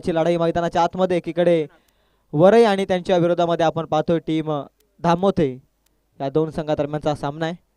ची लढाई मैदानाच्या आतमध्ये एकीकडे वरई आणि त्यांच्या विरोधामध्ये आपण पाहतोय टीम धामोथे या दोन संघादरम्यानचा सामना आहे.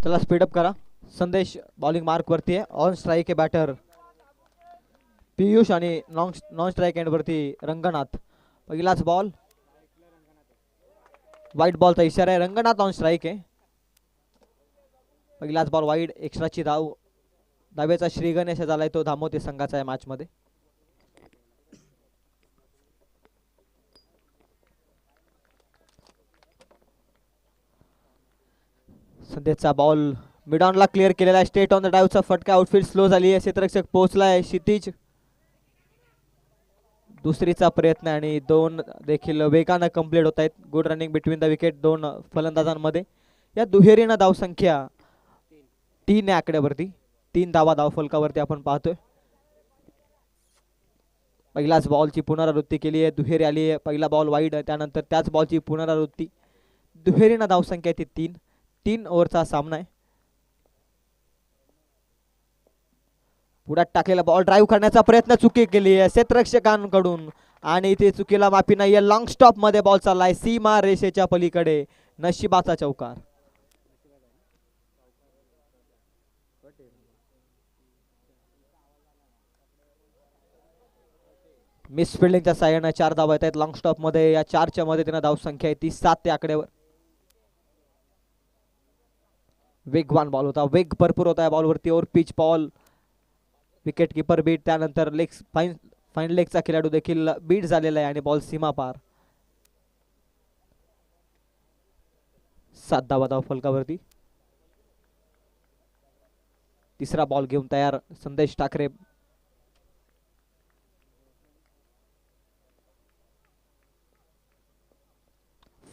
चला स्पीडअप करा. संदेश बॉलिंग मार्क वरती आहे. ऑन स्ट्राइक आहे बॅटर पियुष आणि नॉन स्ट्राइक एंड वरती रंगनाथ. पहिलाच बॉल वाईट बॉलचा इशारा आहे. रंगनाथ ऑन स्ट्राइक आहे. पहिलाच बॉल वाईड. एक्स्ट्राची धाव धावेचा श्रीगणेश झालाय तो धामोते संघाचा आहे मॅच मध्ये. सध्याचा बॉल मिड ऑनला क्लिअर केलेला आहे. स्टेट ऑन द डायव्हचा फटका. आउटफील्ड स्लो झाली आहे. क्षेत्ररक्षक पोहोचलाय. क्षितिज दुसरीचा प्रयत्न आणि दोन देखील वेगानं कंप्लीट होत आहेत. Good running between the wicket दोन फलंदाजांमध्ये. या दुहेरीनं धावसंख्या 3 आकड्यावरती. 3 धावा धावफलकावरती आपण पाहतोय. पहिलाच बॉलची पुनरावृत्ती केली आहे. दुहेरी आली आहे. पहिला बॉल वाईड. त्यानंतर त्याच बॉलची पुनरावृत्ती. दुहेरीनं धावसंख्या ती 3 ओव्हरचा सामना आहे. पुढ्यात टाकलेला बॉल ड्राईव्ह करण्याचा प्रयत्न चुकी केली आहे क्षेत्ररक्षकांकडून आणि इथे चुकीला माफी नाहीये. लॉंग स्टॉप मध्ये बॉल चाललाय सीमा रेषेच्या पलीकडे. नशिबाचा चौकार. मिस फिल्डिंगच्या साह्याने 4 धावा येत आहेत लॉंग स्टॉप मध्ये. या 4च्या मध्ये त्यांना धावसंख्या आहे ती 7 या आकड्यावर. वेगवान बॉल होता. वेग भरपूर होता बॉलवरती. Over pitch ball. Wicket keeper beat. त्यानंतर फाईन लेगचा खेळाडू देखील बीट झालेला आहे आणि बॉल सीमा पार. 7 धावा धावफलकावरती. तिसरा बॉल घेऊन तयार संदेश ठाकरे.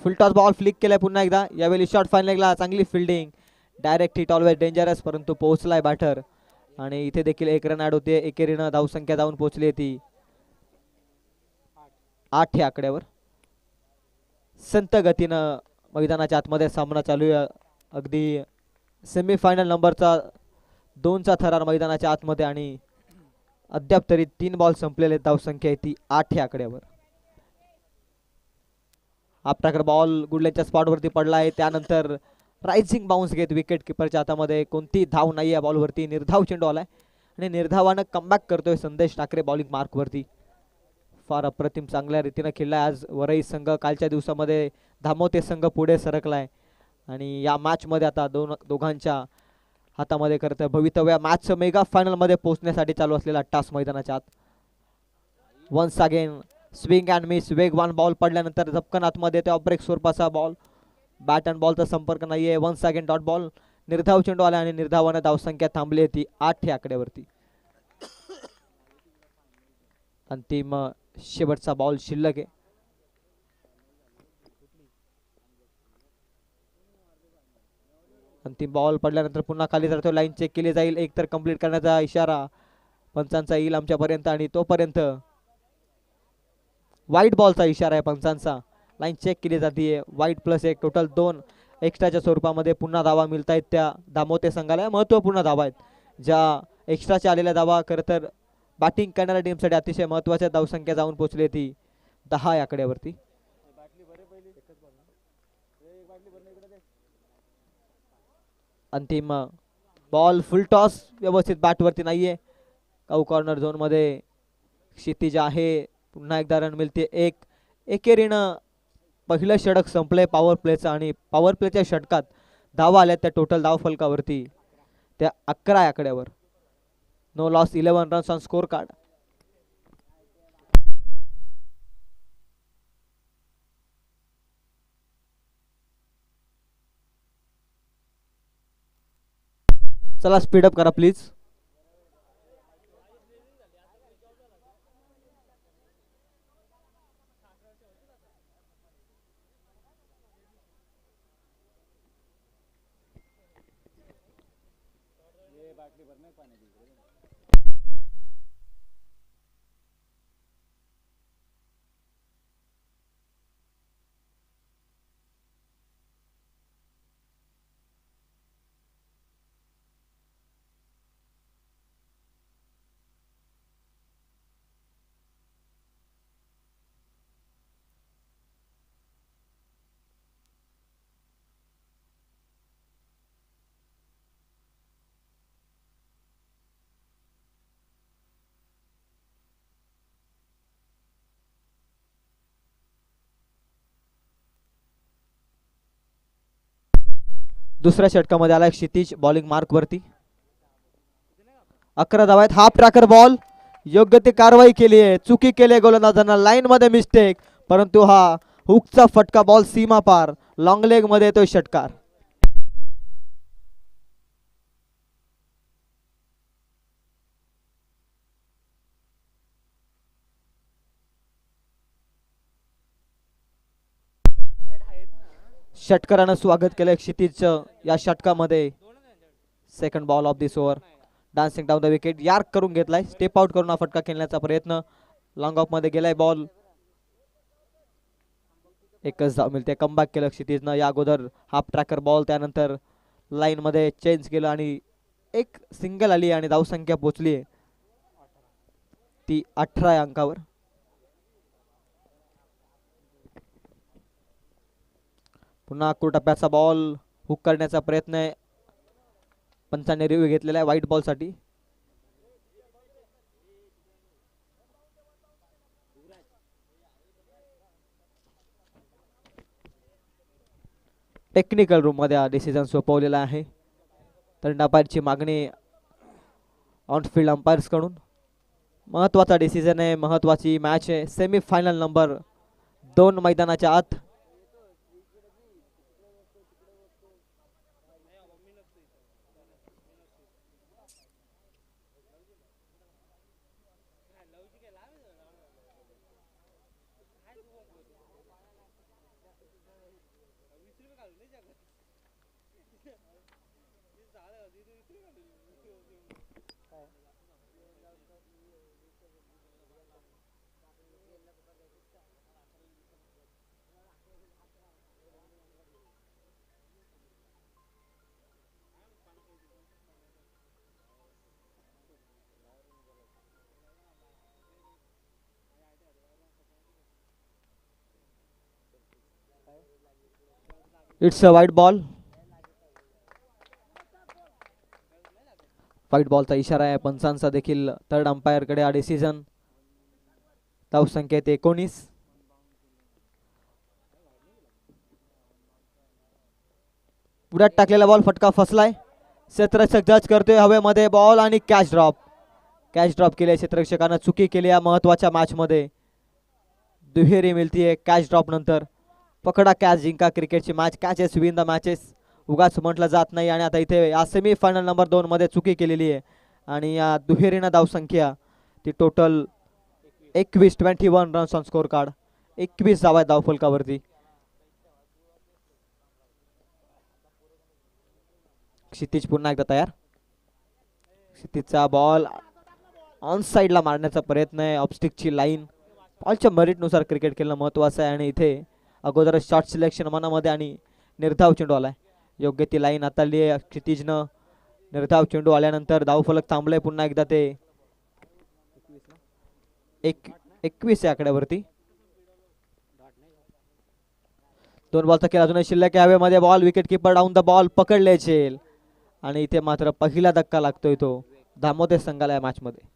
फुल टॉस बॉल फ्लिक केलाय पुन्हा एकदा. यावेळी शॉर्ट फाईन लेगला चांगली fielding. Direct hit always dangerous परंतु पोहोचलाय बॅटर आणि इथे देखील 1 रन ऍड होते. एकेरीनं धावसंख्या जाऊन पोहोचली ती 8 या आकड्यावर. संत गतीनं मैदानाच्या आतमध्ये सामना चालू आहे. अगदी सेमीफायनल नंबरचा 2चा थरार मैदानाच्या आतमध्ये आणि अद्याप तरी 3 बॉल संपलेले. धावसंख्या ती 8 या आकड्यावर. आपल्याकडे बॉल गुडलेच्या स्पॉटवरती पडला आहे. त्यानंतर रायझिंग बाउन्स घेत विकेट किपरच्या हातामध्ये. कोणती धाव नाही आहे बॉलवरती. निर्धाव चेंडू आलाय आणि निर्धावानं कमबॅक करतोय संदेश ठाकरे बॉलिंग मार्कवरती. फार अप्रतिम चांगल्या रीतीनं खेळलाय आज वरई संघ. कालच्या दिवसामध्ये धामोते संघ पुढे सरकलाय आणि या मॅच मध्ये आता दोघांच्या हातामध्ये करतोय भवितव्य. मॅच मेगा फायनल मध्ये पोहोचण्यासाठी चालू असलेला टास मैदानाच्या आत. Once again swing and miss. वेगवान बॉल पडल्यानंतर झपकन आतमध्ये त्या ब्रेक स्वरूपाचा बॉल. बॅट अँड बॉलचा संपर्क नाहीये. Once again dot ball. निर्धाव चेंडू आला आणि निर्धावानं धावसंख्या थांबली ती 8 या आकड्यावरती. अंतिम शेवटचा बॉल शिल्लक आहे. अंतिम बॉल पडल्यानंतर पुन्हा खाली जातो. लाईन चेक केली जाईल. एक तर कंप्लीट करण्याचा इशारा पंचांचा येईल आमच्यापर्यंत आणि तोपर्यंत वाईट बॉलचा इशारा आहे पंचांचा. लाईन चेक केली जाते. वाईट +1 टोटल 2 एक्स्ट्राच्या स्वरूपामध्ये पुन्हा धावा मिळत आहेत त्या दामोते संघाला. महत्त्वपूर्ण धावा आहेत ज्या एक्स्ट्राच्या आलेल्या धावा खरं तर बॅटिंग करणाऱ्या टीमसाठी अतिशय महत्त्वाच्या. धावसंख्या जाऊन पोहोचली ती 10 या आकड्यावरती. अंतिम बॉल फुल टॉस व्यवस्थित बॅटवरती नाहीये. काऊ कॉर्नर झोन मध्ये क्षितिज आहे. पुन्हा एकदा रन मिळते. एकेरीनं पहिलं षटक संपलंय पॉवर प्लेचं आणि पॉवर प्लेच्या षटकात धावा आल्या त्या टोटल धाव फलकावरती त्या 11 आकड्यावर. No loss 11 runs on score card. चला स्पीडअप करा प्लीज. दुसऱ्या षटकामध्ये आला क्षितिज बॉलिंग मार्क वरती. 11 धावा आहेत. हाफ ट्रॅकर बॉल, योग्य ती कारवाई केली आहे. चुकी केली आहे गोलंदाजांना, लाईन मध्ये मिस्टेक, परंतु हा हुकचा फटका बॉल सीमा पार, लॉंग लेग मध्ये येतोय षटकार. षटकारानं स्वागत केलंय क्षितिजचं या षटकामध्ये. Second ball of this over, dancing down the wicket, york करून घेतलाय. स्टेप आउट करून हा फटका खेळण्याचा प्रयत्न, लॉंग ऑफ मध्ये गेलाय बॉल. एकच धाव मिळते. कमबॅक केलं क्षितिजनं. या अगोदर हाफ ट्रॅकर बॉल, त्यानंतर लाईन मध्ये चेंज केलं आणि एक सिंगल आली आणि धावसंख्या पोहोचली आहे ती 18 अंकावर. पुन्हा टप्प्याचा बॉल, हुक करण्याचा प्रयत्न आहे. पंचांनी रिव्ह्यू घेतलेला आहे व्हाईट बॉल साठी. टेक्निकल रूम मध्ये हा डिसिजन सोपवलेला आहे. थर्ड अंपायरची मागणी ऑन फील्ड अंपायर्स कडून. महत्वाचा डिसिजन आहे, महत्वाची मॅच आहे. सेमी फायनल नंबर 2 मैदानाच्या आत. It's a white ball. White बॉलचा इशारा आहे पंचांचा देखील थर्ड अंपायर कडे. हा डिसिजन. धावसंख्येत 19. पुढ्यात टाकलेला बॉल फटका फसलाय. क्षेत्ररक्षक जज करतोय हवेमध्ये बॉल आणि कॅच ड्रॉप. कॅच ड्रॉप केली. क्षेत्ररक्षकानं चुकी केली या महत्वाच्या मॅच मध्ये. दुहेरी मिळतीये कॅच ड्रॉप नंतर. पकडा कॅच जिंका क्रिकेटची match. Catches win the matches उगाच म्हटलं जात नाही. आणि आता इथे या सेमी फायनल नंबर 2 मध्ये चुकी केलेली आहे आणि या दुहेरीनं धावसंख्या ती total 21 runs on score card. 21 धावा धावफलकावरती. क्षितिज पुन्हा एकदा तयार. क्षितिजचा बॉल ऑन साइडला मारण्याचा प्रयत्न आहे. ऑफस्टिकची लाईन. बॉलच्या मेरिटनुसार क्रिकेट खेळणं महत्वाचं आहे आणि इथे अगोदर शॉट सिलेक्शन मनामध्ये आणि निर्धाव चेंडू आलाय. योग्य ती लाईन हाताळली आहे क्षितिजनं. निर्धाव चेंडू आल्यानंतर धावफलक थांबलंय पुन्हा एकदा. ते 21 या आकड्यावरती. 2 बॉलचा खेळ अजूनही शिल्लक आहे हवेमध्ये. Ball wicket keeper down the ball पकडले चेल आणि इथे मात्र पहिला धक्का लागतोय तो दामोदर संघाला या मॅच मध्ये.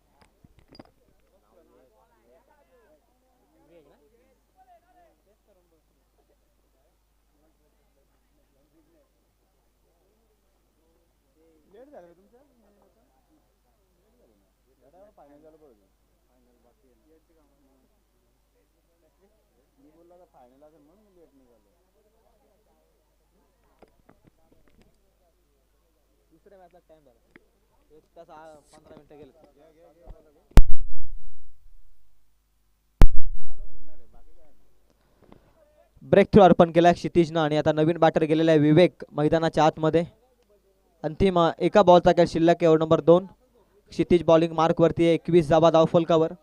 दुसऱ्या मॅचला टाइम झाला 1 तास 15 मिनिटं गेले. ब्रेक थ्रू अर्पण केलाय क्षितिजनं आणि आता नवीन बॅटर गेलेला आहे विवेक मैदानाच्या आतमध्ये. अंतिम एका बॉलचा खेळ शिल्लक आहे. Over number 2. क्षितिज बॉलिंग मार्क वरती 21 धावा धाव फलकावर.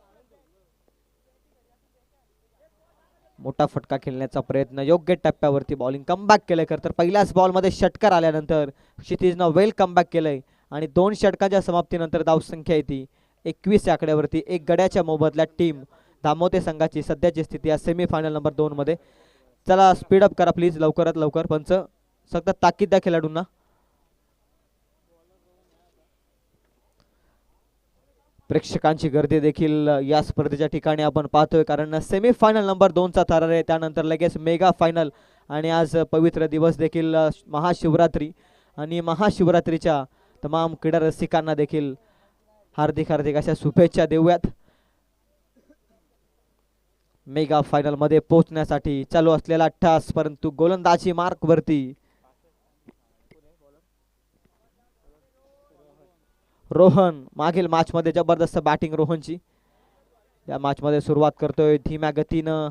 मोठा फटका खेळण्याचा प्रयत्न योग्य टप्प्यावरती बॉलिंग कमबॅक केलंय. खरं तर पहिल्याच बॉलमध्ये षटकार आल्यानंतर क्षितिजनं वेल कमबॅक केलंय आणि 2 षटकांच्या समाप्तीनंतर धावसंख्या येते 21 या आकड्यावरती. एक गड्याच्या मोबदल्यात टीम धामोते संघाची सध्याची स्थिती आहे सेमीफायनल नंबर 2 मध्ये. चला स्पीडअप करा प्लीज लवकरात लवकर. पंच सतत ताकीद द्या खेळाडूंना. प्रेक्षकांची गर्दी देखील या स्पर्धेच्या ठिकाणी आपण पाहतोय कारण सेमीफायनल नंबर 2चा थरार आहे. त्यानंतर लगेच मेगा फायनल आणि आज पवित्र दिवस देखील महाशिवरात्री आणि महाशिवरात्रीच्या तमाम क्रीडा रसिकांना देखील हार्दिक हार्दिक अशा शुभेच्छा देऊयात. मेगा फायनल मध्ये पोहोचण्यासाठी चालू असलेला ठस परंतु गोलंदाजी मार्क वरती रोहन. मागील मॅच मध्ये जबरदस्त बॅटिंग रोहनची. या मॅच मध्ये सुरुवात करतोय धीम्या गतीनं.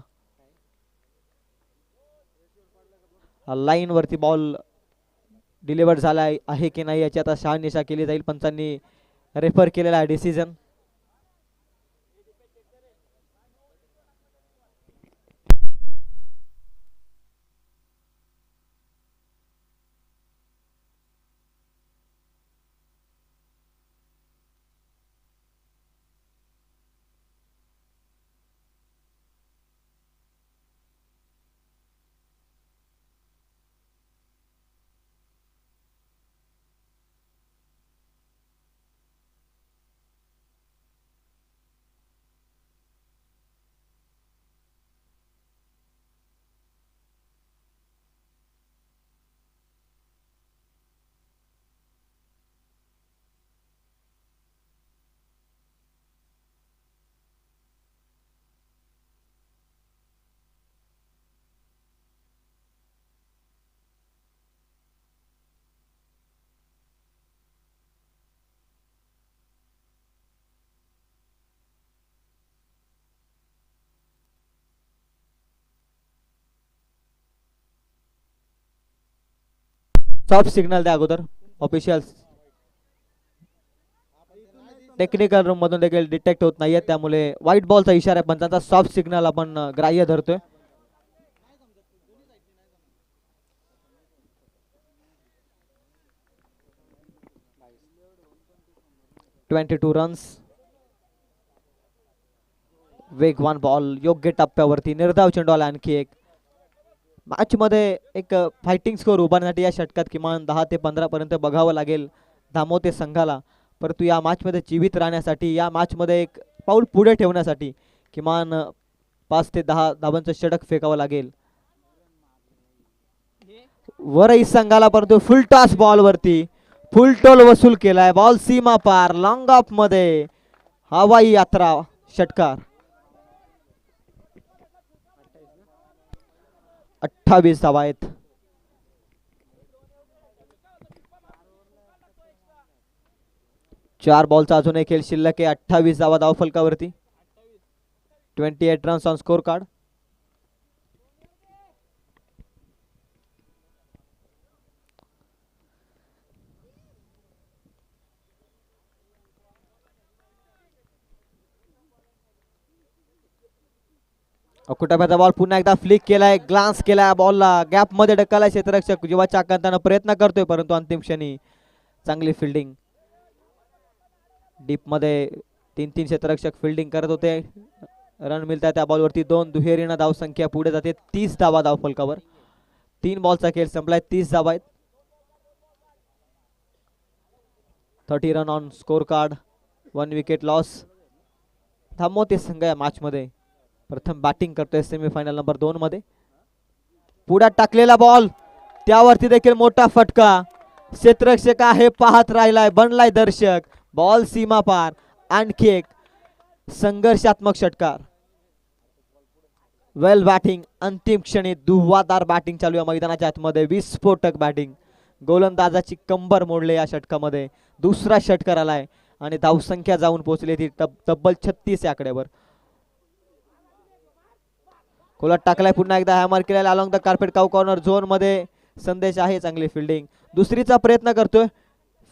लाईन वरती बॉल डिलिव्हर झाला आहे की नाही याची आता शहानिशा केली जाईल. पंचांनी रेफर केलेला आहे डिसिजन. सॉफ्ट सिग्नल द्या अगोदर ऑफिशियल्स. टेक्निकल रूम मधून देखील डिटेक्ट होत नाहीये त्यामुळे व्हाईट बॉलचा इशारा आहे. पंचांचा सॉफ्ट सिग्नल आपण ग्राह्य धरतोय. (22 रन्स). वेगवान बॉल योग्य टप्प्यावरती निर्धाव चेंडू आला. आणखी एक मॅच मध्ये एक फायटिंग स्कोर उभारण्यासाठी या षटकात किमान 10 ते 15 पर्यंत बघावं लागेल धामोते संघाला. परंतु या मॅच मध्ये जीवित राहण्यासाठी या मॅच मध्ये एक पाऊल पुढे ठेवण्यासाठी किमान 5 ते 10 धावांचं षटक फेकावं लागेल वरही संघाला. परंतु फुल टॉस बॉल वरती फुल टोल वसूल केलाय. बॉल सीमा पार लॉंग ऑफ मध्ये हवाई यात्रा षटकार. 28 धावा आहेत. चार बॉलचा अजून एक खेळ शिल्लक आहे. 28 धावा धाव फलकावरती. 28 रन्स ऑन स्कोर कार्ड. कुटाब्याचा बॉल पुन्हा एकदा फ्लिक केलाय. ग्लान्स केलाय बॉलला. गॅप मध्ये ढकलाय क्षेत्ररक्षक जीवाच्या आकांतानं प्रयत्न करतोय परंतु अंतिम क्षणी चांगली फिल्डिंग. डीप मध्ये 3-3 क्षेत्ररक्षक फिल्डिंग करत होते. रन मिळतात त्या बॉलवरती 2. दुहेरीनं धाव संख्या पुढे जाते 30 धावा धाव फलकावर. 3 बॉलचा खेळ संपलाय. 30 धावा आहेत. 30 run on score card. 1 wicket loss. धामोते संघ या मॅच मध्ये प्रथम बॅटिंग करतोय सेमीफायनल नंबर 2 मध्ये. पुढ्यात टाकलेला बॉल त्यावरती देखील मोठा फटका. क्षेत्ररक्षक आहे पाहत राहिलाय. बनलाय दर्शक. बॉल सीमा पार. आणखी एक संघर्षात्मक षटकार. वेल बॅटिंग. अंतिम क्षणी धुव्वाधार बॅटिंग चालू आहे मैदानाच्या आतमध्ये. विस्फोटक बॅटिंग. गोलंदाजाची कंबर मोडले या षटकामध्ये. दुसरा षटकार आलाय आणि धावसंख्या जाऊन पोहोचली ती तब्बल 36 या आकड्यावर. कोलाट टाकलाय पुन्हा एकदा हॅमर केलेला along the carpet cow corner zone मध्ये. संदेश आहे चांगली फिल्डिंग. दुसरीचा प्रयत्न करतोय.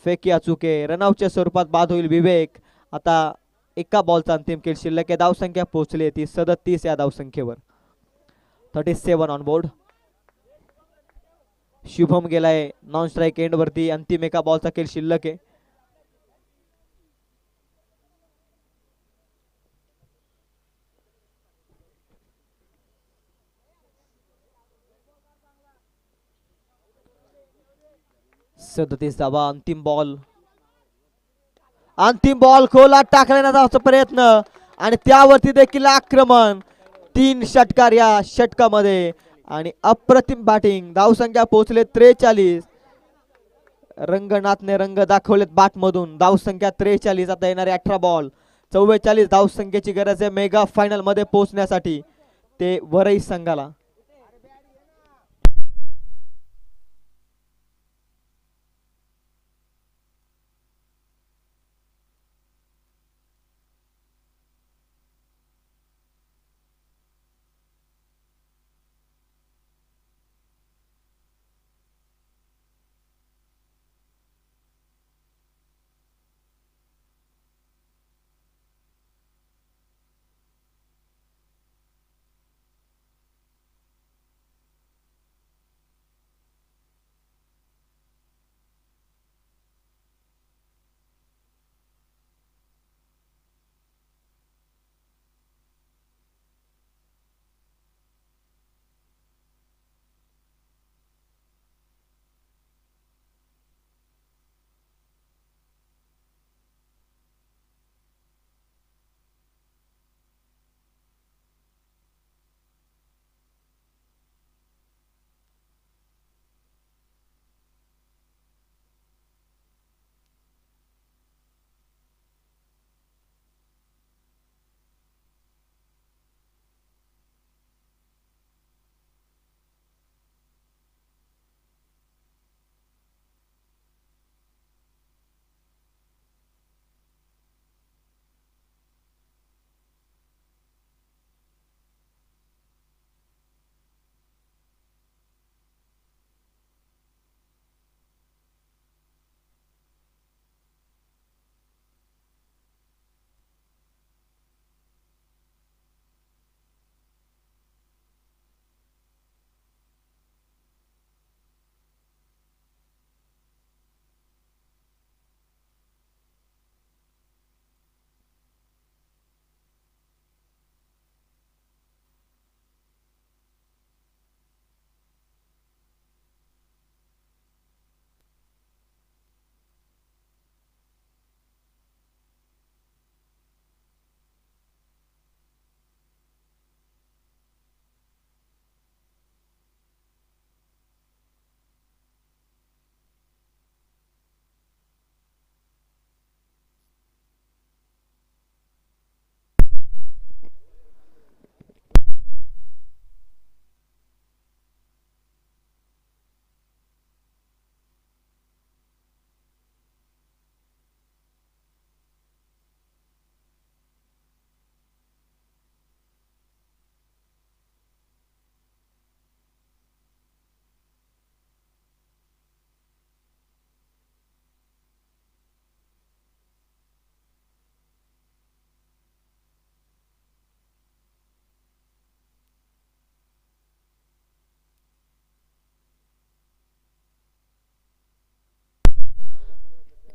फेकी अचूके. रनआउटच्या स्वरूपात बाद होईल विवेक. आता एका बॉलचा अंतिम खेळ शिल्लक आहे. धावसंख्या पोहोचली ती 37 या धावसंख्येवर. 37 ऑन बोर्ड. शुभम गेलाय नॉन स्ट्राईक एंड वरती. अंतिम एका बॉलचा खेळ शिल्लक आहे. सदतीस धावा. अंतिम बॉल. अंतिम बॉल खोला टाकण्याचा धावचा प्रयत्न आणि त्यावरती देखील आक्रमण. 3 षटकार या षटकामध्ये आणि अप्रतिम बॅटिंग. धावसंख्या पोहोचले 43. रंगनाथने रंग दाखवलेत बॅट मधून. धावसंख्या 43. आता येणारे 18 बॉल. 44 धावसंख्येची गरज आहे मेगा फायनल मध्ये पोहोचण्यासाठी ते वरई संघाला.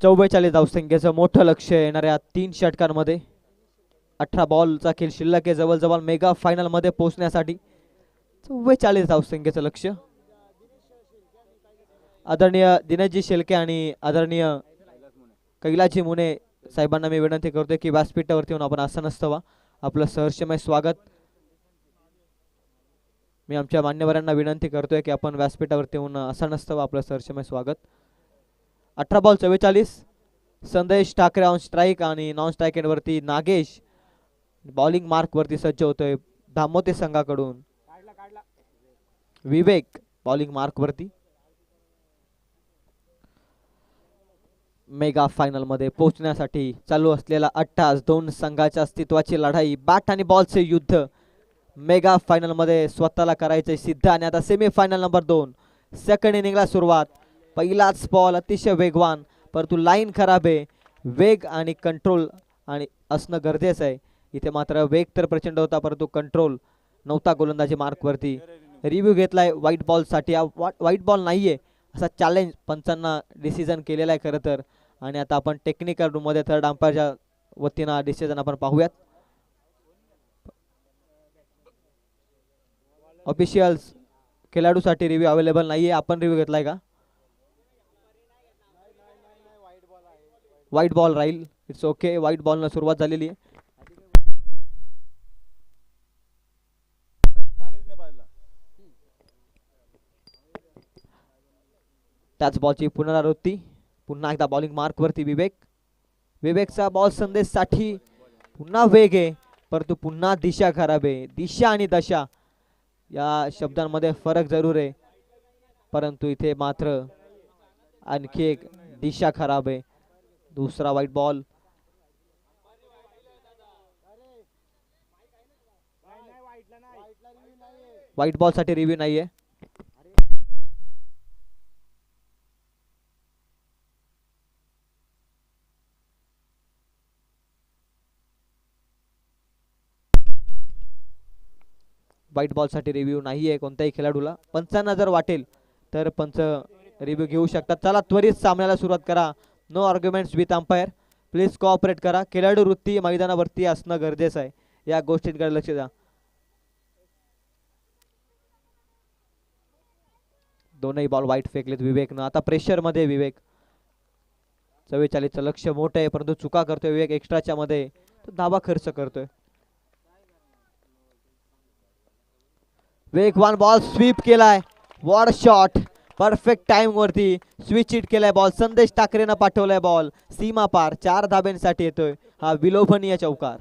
चव्वेचाळीस धावसंख्येचं मोठं लक्ष येणाऱ्या 3 षटकांमध्ये. 18 बॉलचा खेळ शिल्लक आहे जवळजवळ मेगा फायनल मध्ये पोहोचण्यासाठी. 44 धावसंख्येचं लक्ष. आदरणीय दिनेशजी शेळके आणि आदरणीय कैलासजी मुने साहेबांना मी विनंती करतोय की व्यासपीठावरती येऊन आपण आसनस्थ व्हा. आपलं सहर्षमय स्वागत. मी आमच्या मान्यवरांना विनंती करतोय की आपण व्यासपीठावरती येऊन आसनस्थ व्हा. आपलं सहर्षमय स्वागत. 18 बॉल 44. संदेश ठाकरे ऑन स्ट्राईक आणि नॉन स्ट्राईक एंड वरती नागेश बॉलिंग मार्क वरती सज्ज होतोय धामोते संघाकडून. विवेक बॉलिंग मार्क वरती. मेगा फायनल मध्ये पोहोचण्यासाठी चालू असलेला अट्टास दोन संघाच्या अस्तित्वाची लढाई बॅट आणि बॉलचे युद्ध मेगा फायनल मध्ये स्वतःला करायचे सिद्ध आणि आता सेमी फायनल नंबर 2 सेकंड इनिंगला सुरुवात पहिलाच बॉल अतिशय वेगवान परंतु लाईन खराब आहे वेग आणि कंट्रोल आणि असणं गरजेचं आहे इथे मात्र वेग तर प्रचंड होता परंतु कंट्रोल नव्हता गोलंदाजी मार्कवरती रिव्ह्यू घेतलाय व्हाईट बॉलसाठी व्हाईट बॉल नाहीये असा चॅलेंज पंचांना डिसिजन केलेला आहे खरं तर आणि आता आपण टेक्निकल रूममध्ये थर्ड अंपायरच्या वतीनं डिसिजन आपण पाहूयात ऑफिशियल्स खेळाडूसाठी रिव्ह्यू अवेलेबल नाहीये आपण रिव्ह्यू घेतलाय का व्हाईट बॉल राहील इट्स ओके व्हाईट बॉलनं सुरुवात झालेली आहे त्याच बॉलची पुनरावृत्ती पुन्हा एकदा बॉलिंग मार्कवरती विवेकचा बॉल संदेशसाठी पुन्हा वेग आहे परंतु पुन्हा दिशा खराब आहे दिशा आणि दशा या शब्दांमध्ये फरक जरूर आहे परंतु इथे मात्र आणखी एक दिशा खराब आहे दुसरा व्हाईट बॉल व्हाईट बॉल साठी रिव्ह्यू नाहीये व्हाईट बॉल साठी रिव्ह्यू नाहीये कोणत्याही खेळाडूला पंचांना जर वाटेल तर पंच रिव्ह्यू घेऊ शकतात चला त्वरित सामन्याला सुरुवात करा no arguments with umpire please cooperate करा खेळाडू वृत्ती मैदानावरती असणं गरजेचं आहे या गोष्टींकडे लक्ष द्या दोनही बॉल वाईट फेकलेत विवेकनं आता प्रेशर मध्ये विवेक 44चं लक्ष मोठं आहे परंतु चुका करतोय विवेक एक्स्ट्राच्या मध्ये तो धावा खर्च करतोय वेगवान बॉल स्वीप केलाय वॉड शॉट परफेक्ट टाइम वरती स्विच हिट केलाय बॉल संदेश ठाकरेनं पाठवलाय बॉल सीमा पार 4 धाब्यांसाठी येतोय हा विलोभनीय चौकार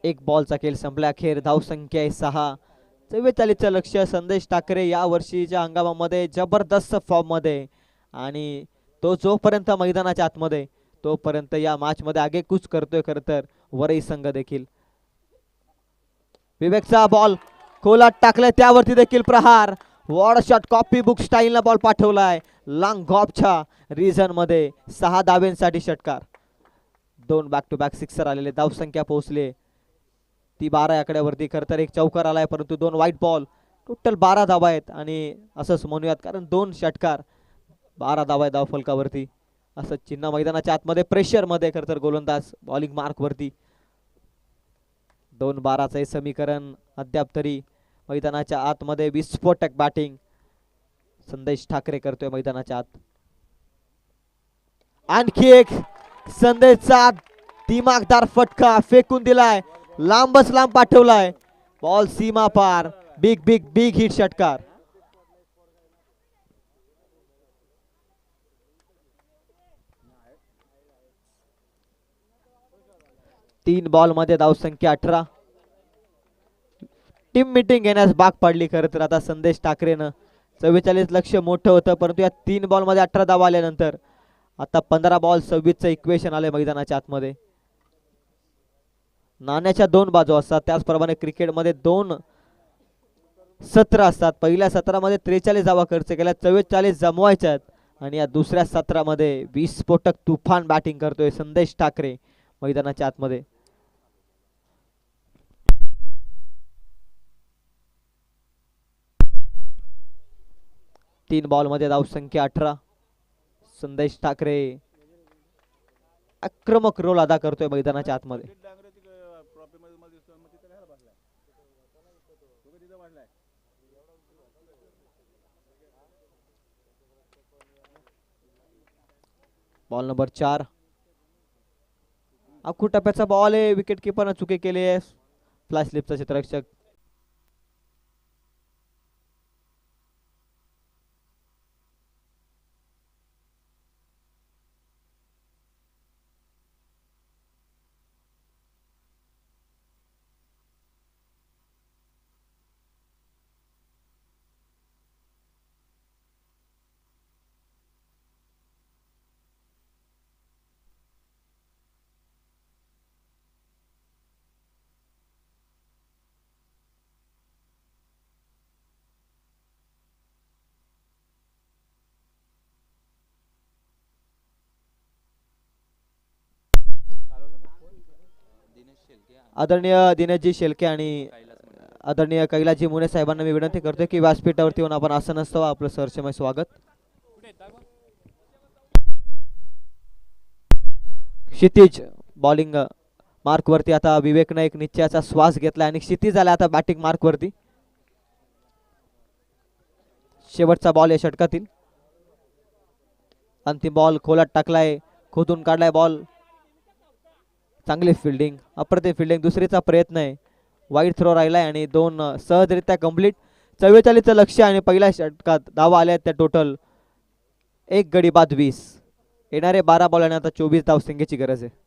एक बॉलचा खेळ संपला अखेर धाव संख्या आहे 6 44चं लक्ष संदेश ठाकरे या वर्षीच्या हंगामामध्ये जबरदस्त फॉर्म मध्ये आणि तो जोपर्यंत मैदानाच्या आतमध्ये तोपर्यंत या मॅच मध्ये आगेकूच करतोय खर तर वरई संघ देखील विवेकचा बॉल खोलात टाकलाय त्यावरती देखील प्रहार वॉड shot copy book style ball पाठवलाय लॉंग गॉपच्या रिजन मध्ये 6 धाब्यांसाठी षटकार 2 बॅक टू बॅक सिक्सर आलेले धाव संख्या पोहोचले ती 12 आकड्यावरती खर तर एक चौकार आलाय परंतु 2 व्हाईट बॉल टोटल 12 धावा आहेत आणि असंच म्हणूयात कारण 2 षटकार 12 धावा धाव फलकावरती असं चिन्ह मैदानाच्या आतमध्ये प्रेशर मध्ये खर तर गोलंदाज बॉलिंग मार्क वरती 2-12चे समीकरण अद्याप तरी मैदानाच्या आतमध्ये विस्फोटक बॅटिंग संदेश ठाकरे करतोय मैदानाच्या आत आणखी एक संदेशचा दिमागदार फटका फेकून दिलाय लांबच लांब पाठवलाय बॉल सीमा पार बिग बिग बिग हिट षटकार तीन बॉल मध्ये धाव संख्या 18 टीम मीटिंग घेण्यास भाग पाडली खरं तर आता संदेश ठाकरेनं 44 लक्ष मोठं होतं परंतु या 3 बॉल मध्ये 18 धावा आल्यानंतर आता 15 बॉल 26चं इक्वेशन आले मैदानाच्या आतमध्ये नाण्याच्या 2 बाजू असतात त्याचप्रमाणे क्रिकेटमध्ये 2 सत्र असतात पहिल्या सत्रामध्ये 43 धावा खर्च केल्या 44 जमवायच्यात आणि या दुसऱ्या सत्रामध्ये विस्फोटक तुफान बॅटिंग करतोय संदेश ठाकरे मैदानाच्या आतमध्ये 3 बॉल मध्ये धाव संख्या 18 संदेश ठाकरे आक्रमक रोल अदा करतोय मैदानाच्या आतमध्ये बॉल नंबर 4 अख्खू टप्प्याचा बॉल आहे विकेट किपरने चुकी केली आहे फ्लॅश स्लिपचा क्षेत्ररक्षक आदरणीय दिनेशजी शेळके आणि आदरणीय कैलासजी मुने साहेबांना मी विनंती करतो की व्यासपीठावरती येऊन आपण आसन असावं. आपलं सहर्षमय स्वागत. क्षितिज बॉलिंग मार्क वरती. आता विवेकनं एक निश्चयाचा श्वास घेतला आणि क्षितिज आला आता बॅटिंग मार्क वरती. शेवटचा बॉल या षटकातील. अंतिम बॉल खोलात टाकलाय, खोदून काढलाय बॉल. चांगली फिल्डिंग, अप्रतिम फिल्डिंग. दुसरीचा प्रयत्न आहे, वाईड थ्रो राहिलाय आणि दोन सहजरित्या कंप्लीट. 44चं लक्ष्य आणि पहिल्या षटकात धावा आल्या त्या टोटल 1 गडी बाद 20. येणारे 12 बॉल आणि आता 24 धाव संख्येची गरज आहे.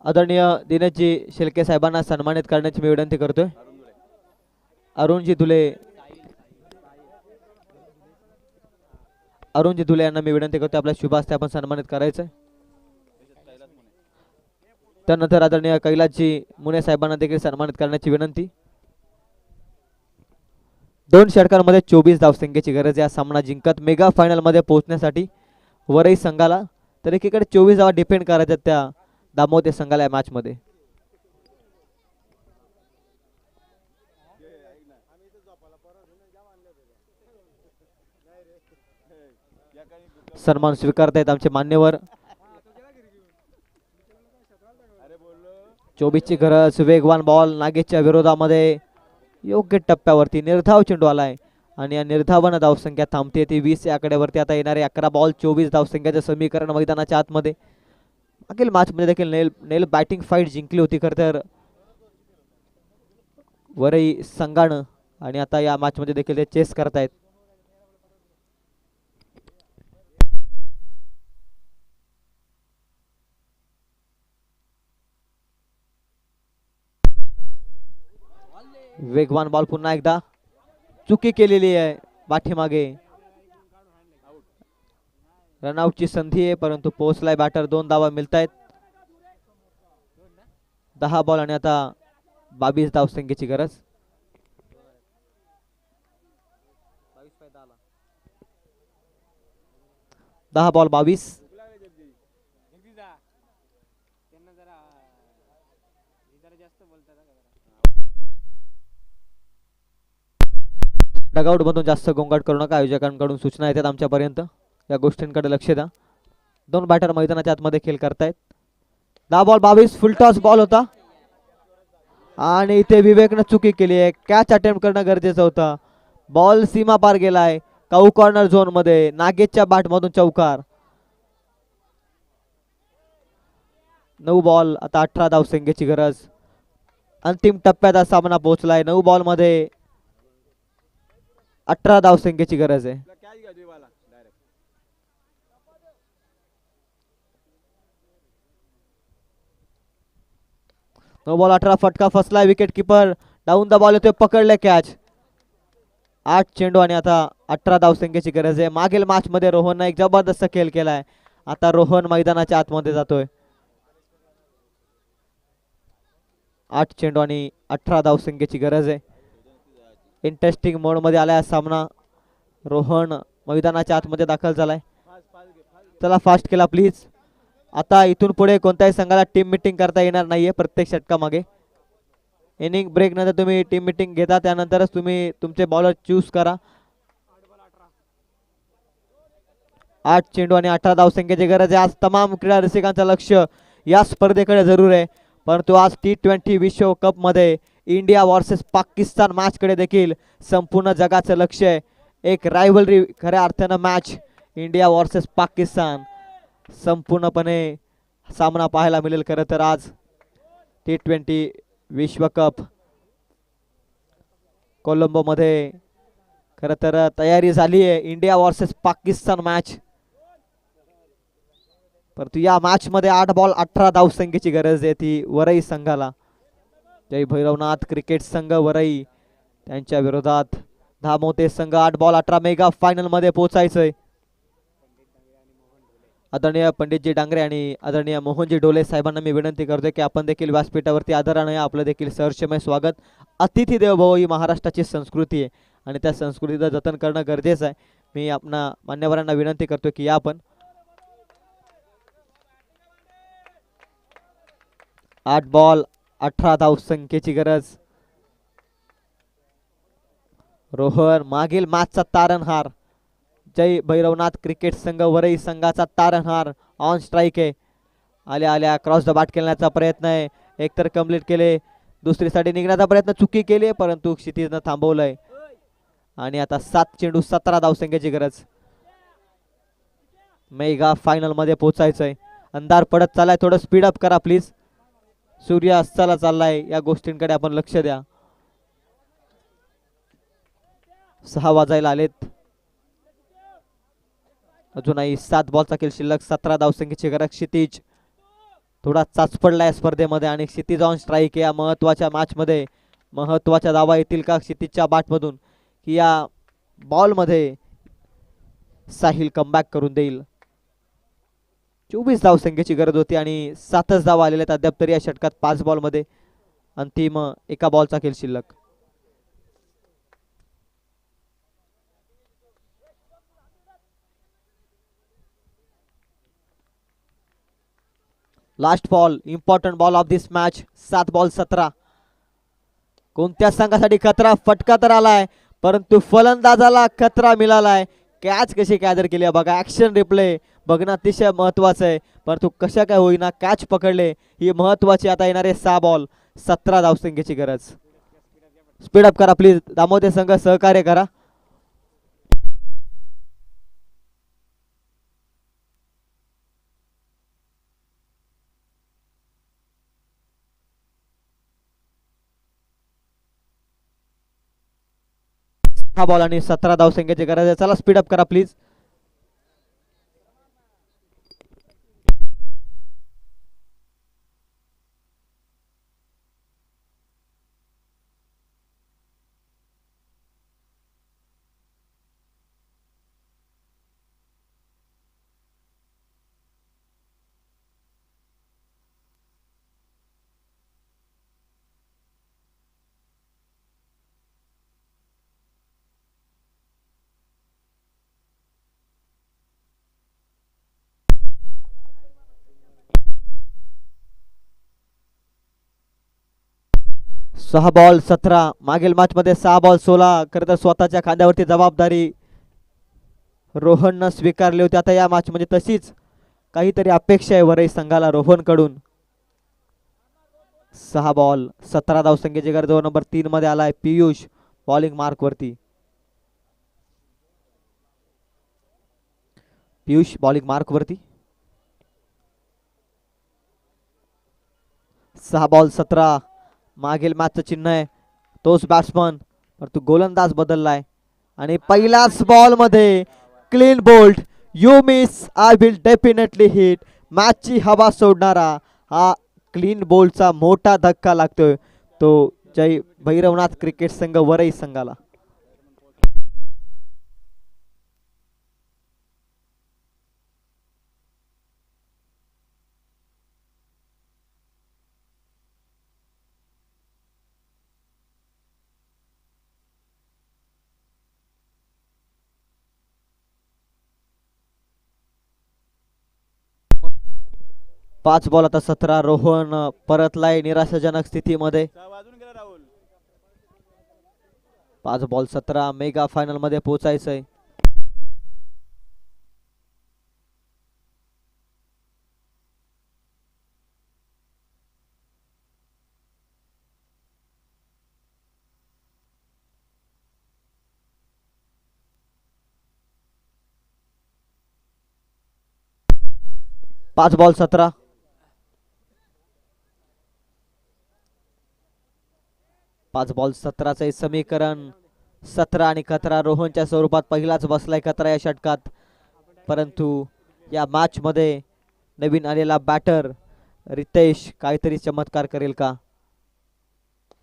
आदरणीय दिनेशजी शेळके साहेबांना सन्मानित करण्याची मी विनंती करतोय. अरुणजी धुले यांना मी विनंती करतोय आपल्या शुभास्ते आपण सन्मानित करायचं. त्यानंतर आदरणीय कैलासजी मुने साहेबांना देखील सन्मानित करण्याची विनंती. 2 षटकांमध्ये 24 धावसंख्येची गरज आहे सामना जिंकत मेगा फायनल मध्ये पोहोचण्यासाठी वरई संघाला. तर एकीकडे 24 धावा डिपेंड करायच्या त्या दामोदे संघाला या मॅच मध्ये. सन्मान स्वीकारतायत आमचे मान्यवर. 24ची गरज. वेगवान बॉल नागेशच्या विरोधामध्ये योग्य टप्प्यावरती निर्धाव चेंडू आलाय आणि या निर्धावानं धावसंख्या थांबते ती 20 या आकड्यावरती. आता येणारे 11 बॉल 24 धावसंख्याचे समीकरण मैदानाच्या आतमध्ये. मागील मॅच मध्ये देखील नेल बॅटिंग फाईट जिंकली होती खरं तर वरई संघानं आणि आता या मॅच मध्ये देखील ते चेस करतायत. वेगवान बॉल पुन्हा एकदा. चुकी केलेली आहे पाठीमागे. रनआउटची संधी आहे परंतु पोहोचलाय बॅटर. 2 धावा मिळतायत. 10 बॉल आणि आता 22 धावसंख्येची गरज. 10 बॉल 22. डगआउट मधून जास्त गोंगाट करू नका. आयोजकांकडून सूचना येतात आमच्यापर्यंत. या गोष्टींकडे लक्ष द्या. 2 बॅटर मैदानाच्या आतमध्ये खेळ करतायत. 10 बॉल 22. फुल टॉस बॉल होता आणि इथे विवेकनं चुकी केली आहे. कॅच अटेम्प्ट करणं गरजेचं होतं. बॉल सीमा पार गेलाय. काऊ कॉर्नर झोन मध्ये. नागेशच्या बॅट मधून चौकार. 9 बॉल आता 18 धावसंख्येची गरज. अंतिम टप्प्यात हा सामना पोहोचलाय. 9 बॉल मध्ये 18 धावसंख्येची गरज आहे. 9 बॉल 18. फटका फसलाय. Wicket keeper down the ball येतोय. पकडले कॅच. 8 चेंडू आणि आता 18 धावसंख्येची गरज आहे. मागील मॅच मध्ये रोहनने एक जबरदस्त खेळ केलाय. आता रोहन मैदानाच्या आतमध्ये जातोय. 8 चेंडू आणि 18 धावसंख्येची गरज आहे. इंटरेस्टिंग मोड मध्ये आलाय सामना. रोहन मैदानाच्या आतमध्ये दाखल झालाय. चला फास्ट केला प्लीज. आता इथून पुढे कोणत्याही संघाला टीम मीटिंग करता येणार नाहीये प्रत्येक षटकामागे. इनिंग ब्रेक नंतर तुम्ही टीम मीटिंग घेता त्यानंतरच तुम्ही तुमचे बॉलर चूज करा. 8 चेंडू आणि 18 धावसंख्येची गरज आहे. आज तमाम क्रीडा रसिकांचं लक्ष या स्पर्धेकडे जरूर आहे परंतु आज T20 विश्वकप मध्ये इंडिया वर्सेस पाकिस्तान मॅच कडे देखील संपूर्ण जगाचं लक्ष आहे. एक रायव्हलरी खऱ्या अर्थानं मॅच इंडिया वर्सेस पाकिस्तान संपूर्णपणे सामना पाहायला मिळेल. खरं तर आज T20 विश्वकप. 8 चेंडू आणि 18 धावसंख्येची गरज आहे. 8 चेंडू आणि 18 धावसंख्येची गरज आहे. 9 बॉल 21. फुल टॉस बॉल होता आणि इथे विवेकनं चुकी केली आहे. कॅच अटेम्प्ट करणं गरजेचं होतं. बॉल सीमा पार गेलाय. काऊ कॉर्नर झोन मध्ये. नागेशच्या बॅट मधून चौकार. 9 बॉल आता 18 धावसंख्येची गरज. अंतिम टप्प्यात हा सामना पोहोचलाय. 9 बॉल मध्ये 18 धावसंख्येची गरज आहे. 9 बॉल 22. कोलंबो मध्ये खरं तर तयारी झाली आहे इंडिया वर्सेस पाकिस्तान मॅच. परंतु या मॅच मध्ये 8 बॉल 18 धावसंख्येची गरज आहे ती वरई संघाला. जय भैरवनाथ क्रिकेट संघ वरई त्यांच्या विरोधात धामोते संघ 8 बॉल 18 मेगा फायनल मध्ये पोहोचायचंय. आदरणीय पंडितजी डांगरे आणि आदरणीय मोहनजी डोले साहेबांना मी विनंती करतोय की आपण देखील व्यासपीठावरती आदराने आपलं देखील सहर्षमय स्वागत. अतिथी देवो भव ही महाराष्ट्राची संस्कृती आहे आणि त्या संस्कृतीचं जतन करणं गरजेचं आहे. मी आपणा मान्यवरांना विनंती करतोय की या आपण 8 बॉल 18 धावसंख्येची गरज. रोहन मागील मॅचचा तारणहार जय भैरवनाथ क्रिकेट संघ वरई संघाचा तारणहार ऑन स्ट्राईक आहे. आल्या आल्या क्रॉस द बाट खेळण्याचा प्रयत्न आहे. एकतर कंप्लीट केले दुसरी साठी निघण्याचा प्रयत्न चुकी केली परंतु क्षितिजनं थांबवलंय आणि आता 7 चेंडू 17 धावसंख्येची गरज. मेगा फायनल मध्ये पोहोचायचंय. अंधार पडत चाललाय थोडं स्पीड अप करा प्लीज. सूर्य अस्ताला चाललाय या गोष्टींकडे आपण लक्ष द्या. 6 वाजायला आलेत. अजूनही 7 बॉलचा खेळ शिल्लक 17 धावसंख्येची गरज. क्षितिज थोडा चाचपडला या स्पर्धेमध्ये आणि क्षितिज ऑन स्ट्राईक या महत्वाच्या मॅच मध्ये महत्वाच्या धावा येतील का क्षितिजच्या बॅटमधून की या बॉल मध्ये साहिल कमबॅक करून देईल. 24 धावसंख्येची गरज होती आणि 7च धावा आलेल्या आहेत अद्याप तरी या षटकात 5 बॉल मध्ये. अंतिम 1 बॉलचा खेळ शिल्लक. Last ball important ball of this match. 7 ball 17. कोणत्या संघासाठी खतरा फटका तर आलाय परंतु फलंदाजाला खतरा मिळालाय. कॅच कशी कॅदर केली बघा. ऍक्शन रिप्ले बघणं अतिशय महत्वाचं आहे परंतु कशा काय होईना कॅच पकडले ही महत्वाची. आता येणारे 6 बॉल 17 धावसंख्येची गरज. स्पीडअप करा प्लीज. दामोदर संघ सहकार्य करा. हा बॉल आणि 17 धावसंख्येची गरज आहे. चला स्पीडअप करा प्लीज. सहा बॉल 17. मागील मॅच मध्ये 6 बॉल 16. खरं तर स्वतःच्या खांद्यावरती जबाबदारी रोहननं स्वीकारली होती. आता या मॅच मध्ये तशीच काहीतरी अपेक्षा आहे वरई संघाला रोहन कडून. 6 बॉल 17 धावसंख्येची गरज. नंबर 3 मध्ये आलाय पियुष बॉलिंग मार्क वरती. पियुष बॉलिंग मार्क वरती. 6 बॉल 17. मागील मॅचचं चिन्ह आहे तोच बॅट्समन परंतु गोलंदाज बदललाय आणि पहिल्याच बॉल मध्ये clean bowled. You miss I will definitely hit. मॅचची हवा सोडणारा हा क्लीन बोल्डचा मोठा धक्का लागतोय तो जय भैरवनाथ क्रिकेट संघ वरई संघाला. पाच बॉल आता 17. रोहन परतलाय निराशाजनक स्थितीमध्ये. 5 बॉल 17. मेगा फायनल मध्ये पोहोचायचंय. पाच बॉल 17. 5 बॉल 17चे समीकरण 17 आणि खतरा रोहनच्या स्वरूपात पहिलाच बसलाय खतरा या षटकात. परंतु या मॅच मध्ये नवीन आलेला बॅटर रितेश काहीतरी चमत्कार करेल का.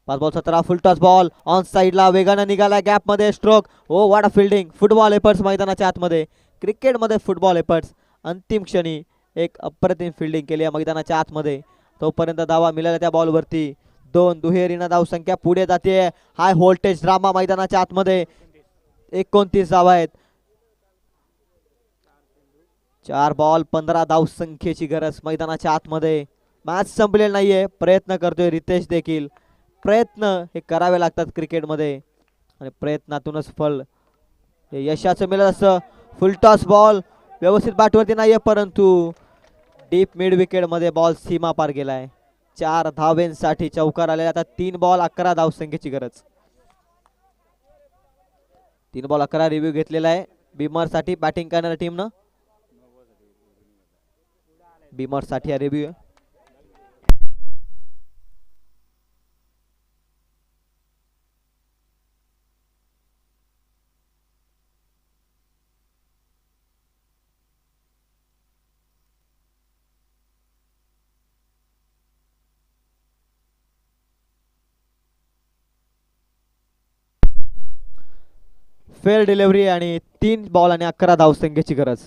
5 ball 17 full toss ball on साइडला वेगाने निघाला गॅप मध्ये स्ट्रोक. ओ वाट फिल्डिंग. फुटबॉल एफर्ट्स मैदानाच्या आतमध्ये. क्रिकेटमध्ये फुटबॉल एफर्ट्स अंतिम क्षणी एक अप्रतिम फिल्डिंग केली आहे मैदानाच्या आतमध्ये. तोपर्यंत धावा मिळाल्या त्या बॉलवरती. 2 दुहेरीनं धावसंख्या पुढे जाते. हाय व्होल्टेज ड्रामा मैदानाच्या आतमध्ये. 29 धावा आहेत. 4 बॉल 15 धावसंख्येची गरज मैदानाच्या आतमध्ये. मॅच संपलेला नाहीये. प्रयत्न करतोय रितेश देखील. प्रयत्न हे करावे लागतात क्रिकेटमध्ये आणि प्रयत्नातूनच फळ हे यशाचं मिळत असं. फुल टॉस बॉल व्यवस्थित बॅटवरती नाहीये परंतु डीप मिड विकेट मध्ये बॉल सीमा पार गेलाय. 4 धावेंसाठी चौकार आलेला. आता 3 बॉल 11 धावसंख्येची गरज. 3 बॉल 11 रिव्ह्यू घेतलेला आहे बीमर साठी बॅटिंग करणाऱ्या टीमनं. बीमर साठी हा रिव्ह्यू आहे. फेअर डिलिव्हरी आणि 3 बॉल आणि 11 धावसंख्येची गरज.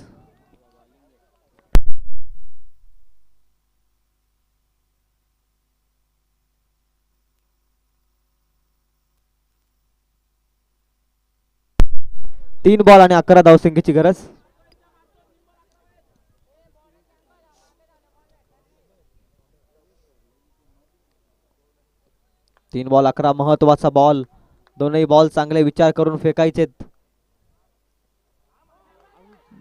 तीन बॉल आणि 11 धावसंख्येची गरज. तीन बॉल 11 महत्वाचा बॉल. दोनही बॉल चांगले विचार करून फेकायचेत.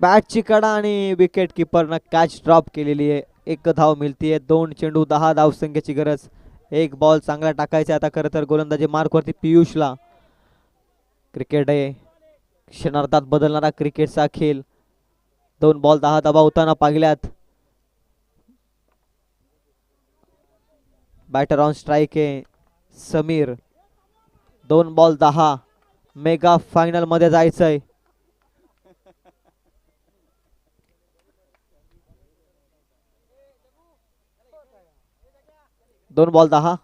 बॅटची कडा आणि विकेट किपरनं कॅच ड्रॉप केलेली आहे. 1 धाव मिळतीये. 2 चेंडू 10 धावसंख्येची गरज. 1 बॉल चांगला टाकायचा आता. खरं तर गोलंदाजी मार्कवरती पियुषला. क्रिकेट आहे क्षणार्धात बदलणारा क्रिकेटचा खेळ. 2 बॉल 10 धावा होताना पाहिल्यात. बॅटर ऑन स्ट्राईक आहे समीर. 2 बॉल 10 मेगा फायनल मध्ये जायचंय. दोन बॉल 10.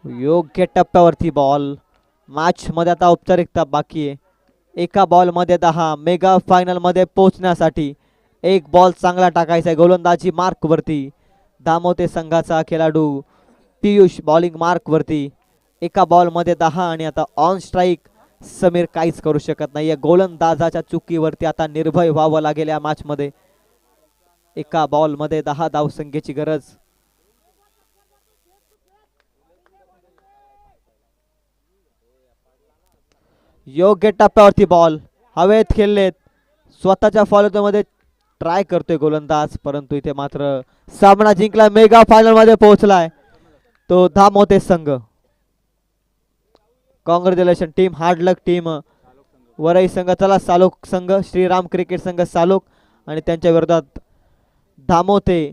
योग्य टप्प्यावरती बॉल. मॅच मध्ये आता औपचारिकता बाकी आहे. एका बॉल मध्ये 10 मेगा फायनल मध्ये पोहोचण्यासाठी 1 बॉल चांगला टाकायचा आहे. गोलंदाजी मार्क वरती दामोते संघाचा खेळाडू पियुष बॉलिंग मार्क वरती. एका बॉल मध्ये 10 आणि आता ऑन स्ट्राईक समीर काहीच करू शकत नाहीये. गोलंदाजाच्या चुकीवरती आता निर्भय व्हावं लागेल या मॅच मध्ये. एका बॉल मध्ये 10 धावसंख्येची गरज. योग्य टप्प्यावरती बॉल हवेत खेळलेत. स्वतःच्या फॉलो मध्ये ट्राय करतोय गोलंदाज परंतु इथे मात्र सामना जिंकला. मेगा फायनल मध्ये पोहोचलाय तो दामोते संघ. Congratulation team. हार्ड लक टीम. वरई संघ चला सालोक संघ श्रीराम क्रिकेट संघ सालोक आणि त्यांच्या विरोधात दामोते.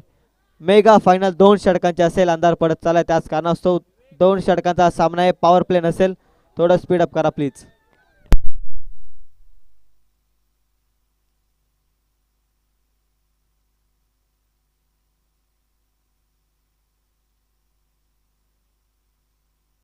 मेगा फायनल 2 षटकांचे असेल. अंधार पडत चाललाय त्याच कारणास्तव 2 षटकांचा सामना आहे. पॉवर प्ले नसेल. थोडं स्पीड अप करा प्लीज.